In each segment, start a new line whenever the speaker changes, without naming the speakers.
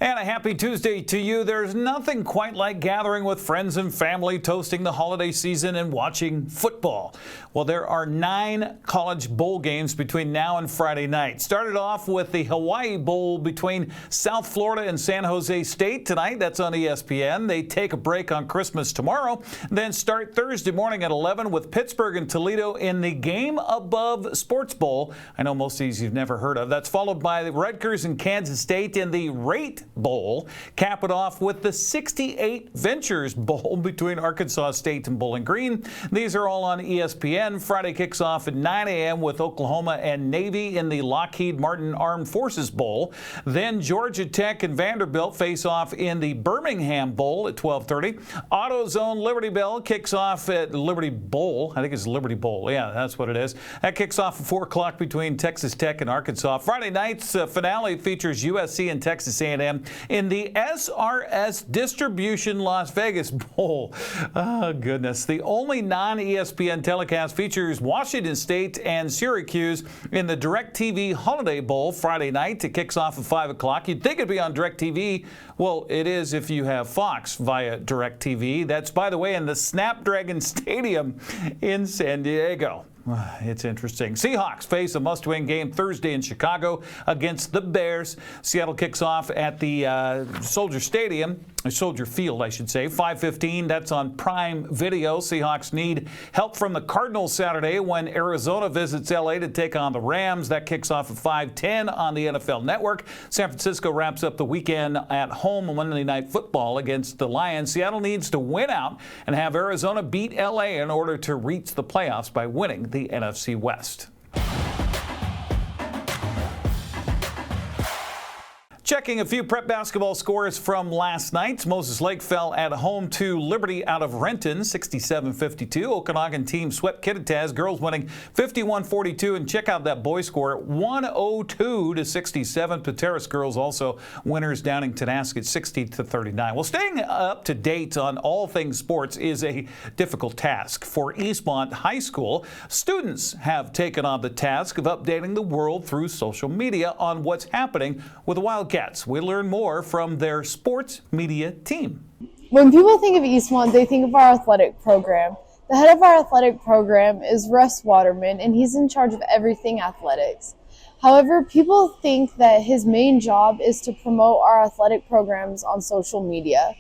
And a happy Tuesday to you. There's nothing quite like gathering with friends and family, toasting the holiday season, and watching football. Well, there are 9 college bowl games between now and Friday night. Started off with the Hawaii Bowl between South Florida and San Jose State tonight. That's on ESPN. They take a break on Christmas tomorrow, then start Thursday morning at 11 with Pittsburgh and Toledo in the Game Above Sports Bowl. I know most of these you've never heard of. That's followed by the Rutgers and Kansas State in the Rate Bowl. Cap it off with the 68 Ventures Bowl between Arkansas State and Bowling Green. These are all on ESPN. Friday kicks off at 9 a.m. with Oklahoma and Navy in the Lockheed Martin Armed Forces Bowl. Then Georgia Tech and Vanderbilt face off in the Birmingham Bowl at 12:30. AutoZone Liberty Bell kicks off at Liberty Bowl. I think it's Liberty Bowl. Yeah, that's what it is. That kicks off at 4 o'clock between Texas Tech and Arkansas. Friday night's finale features USC and Texas A&M in the SRS Distribution Las Vegas Bowl. Oh, goodness. The only non-ESPN telecast features Washington State and Syracuse in the DirecTV Holiday Bowl Friday night. It kicks off at 5 o'clock. You'd think it'd be on DirecTV. Well, it is if you have Fox via DirecTV. That's, by the way, in the Snapdragon Stadium in San Diego. It's interesting. Seahawks face a must-win game Thursday in Chicago against the Bears. Seattle kicks off at the Soldier Field, I should say, 5:15. That's on Prime Video. Seahawks need help from the Cardinals Saturday when Arizona visits L.A. to take on the Rams. That kicks off at 5:10 on the NFL Network. San Francisco wraps up the weekend at home on Monday Night Football against the Lions. Seattle needs to win out and have Arizona beat L.A. in order to reach the playoffs by winning the NFC West. Checking a few prep basketball scores from last night. Moses Lake fell at home to Liberty out of Renton, 67-52. Okanagan team swept Kittitas, girls winning 51-42. And check out that boys score, 102-67. Pateros girls also winners down in Tenasket, 60-39. Well, staying up to date on all things sports is a difficult task. For Eastmont High School, students have taken on the task of updating the world through social media on what's happening with the Wildcats. We learn more from their sports media team.
When people think of Eastmont, they think of our athletic program. The head of our athletic program is Russ Waterman, and he's in charge of everything athletics. However, people think that his main job is to promote our athletic programs on social media.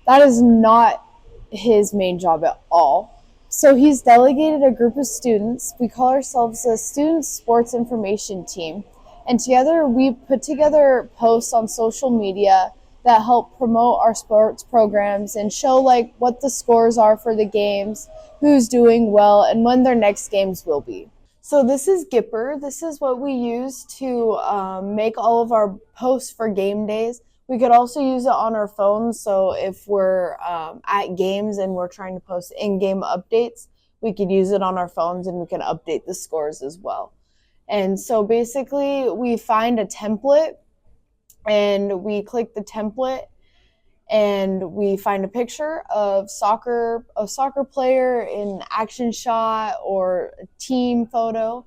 That is not his main job at all. So he's delegated a group of students. We call ourselves a Student Sports Information Team. And together we put together posts on social media that help promote our sports programs and show like what the scores are for the games, who's doing well, and when their next games will be. So this is Gipper. This is what we use to make all of our posts for game days. We could also use it on our phones. So if we're at games and we're trying to post in-game updates, we could use it on our phones and we can update the scores as well. And so basically we find a template and we click the template and we find a picture of a soccer player in action shot or a team photo,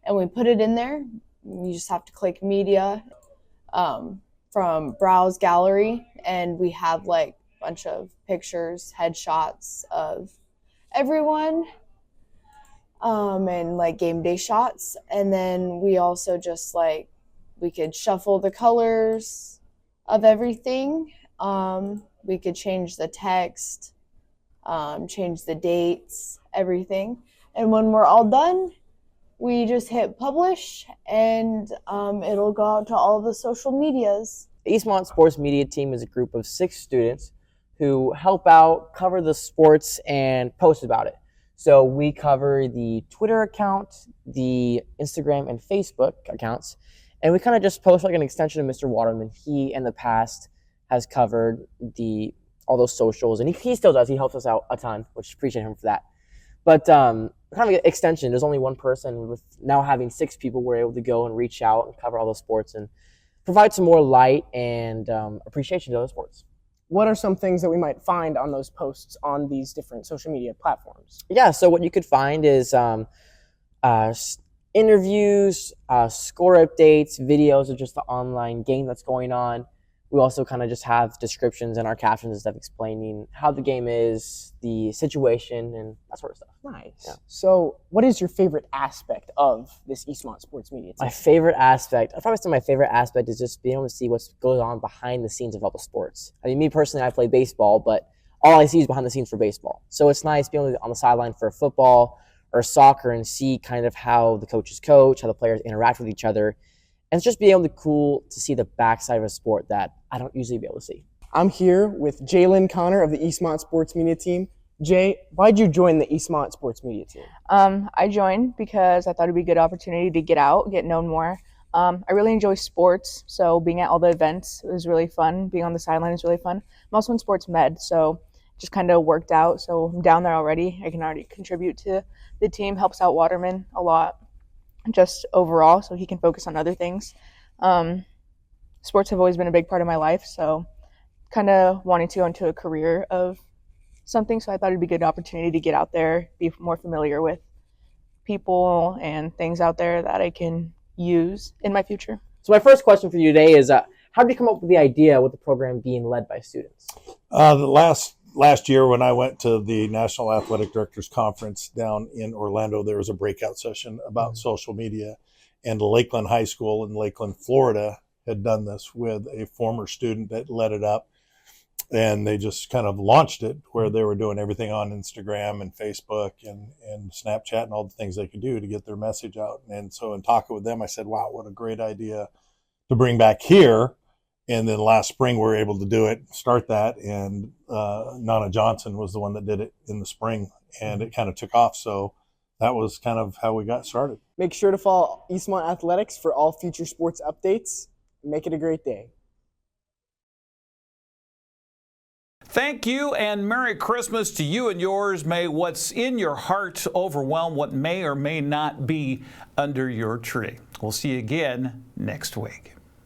and we put it in there. You just have to click media from browse gallery, and we have like a bunch of pictures, headshots of everyone. And like game day shots. And then we also just like, we could shuffle the colors of everything. We could change the text, change the dates, everything. And when we're all done, we just hit publish and it'll go out to all the social medias.
The Eastmont Sports Media Team is a group of 6 students who help out, cover the sports, and post about it. So we cover the Twitter account, the Instagram and Facebook accounts, and we kind of just post like an extension of Mr. Waterman. He, in the past, has covered all those socials, and he still does. He helps us out a ton, which appreciate him for that. But kind of an extension. There's only one person. With now having 6 people, we're able to go and reach out and cover all those sports and provide some more light and appreciation to those sports.
What are some things that we might find on those posts on these different social media platforms?
Yeah, so what you could find is interviews, score updates, videos of just the online game that's going on, We also kind of just have descriptions in our captions and stuff explaining how the game is, the situation, and that sort of stuff.
Nice.
Yeah.
So, what is your favorite aspect of this Eastmont Sports Media team?
My favorite aspect, I'd probably say my favorite aspect is just being able to see what goes on behind the scenes of all the sports. I mean, me personally, I play baseball, but all I see is behind the scenes for baseball. So it's nice being able to be on the sideline for football or soccer and see kind of how the coaches coach, how the players interact with each other. And it's just being able to see the backside of a sport that I don't usually be able to see.
I'm here with Jalen Connor of the Eastmont Sports Media team. Jay, why'd you join the Eastmont Sports Media team?
I joined because I thought it'd be a good opportunity to get out, get known more. I really enjoy sports, so being at all the events was really fun. Being on the sideline is really fun. I'm also in sports med, so just kind of worked out. So I'm down there already. I can already contribute to the team, helps out Waterman a lot, just overall, so he can focus on other things. Sports have always been a big part of my life, so kind of wanting to go into a career of something, so I thought it'd be a good opportunity to get out there, be more familiar with people and things out there that I can use in my future.
So my first question for you today is, how did you come up with the idea with the program being led by students?
Last year when I went to the National Athletic Directors Conference down in Orlando, there was a breakout session about social media, and Lakeland High School in Lakeland, Florida had done this with a former student that led it up, and they just kind of launched it where they were doing everything on Instagram and Facebook and Snapchat and all the things they could do to get their message out. And so in talking with them, I said, wow, what a great idea to bring back here. And then last spring, we were able to do it, start that. And Nana Johnson was the one that did it in the spring, and it kind of took off. So that was kind of how we got started.
Make sure to follow Eastmont Athletics for all future sports updates. Make it a great day.
Thank you and Merry Christmas to you and yours. May what's in your heart overwhelm what may or may not be under your tree. We'll see you again next week.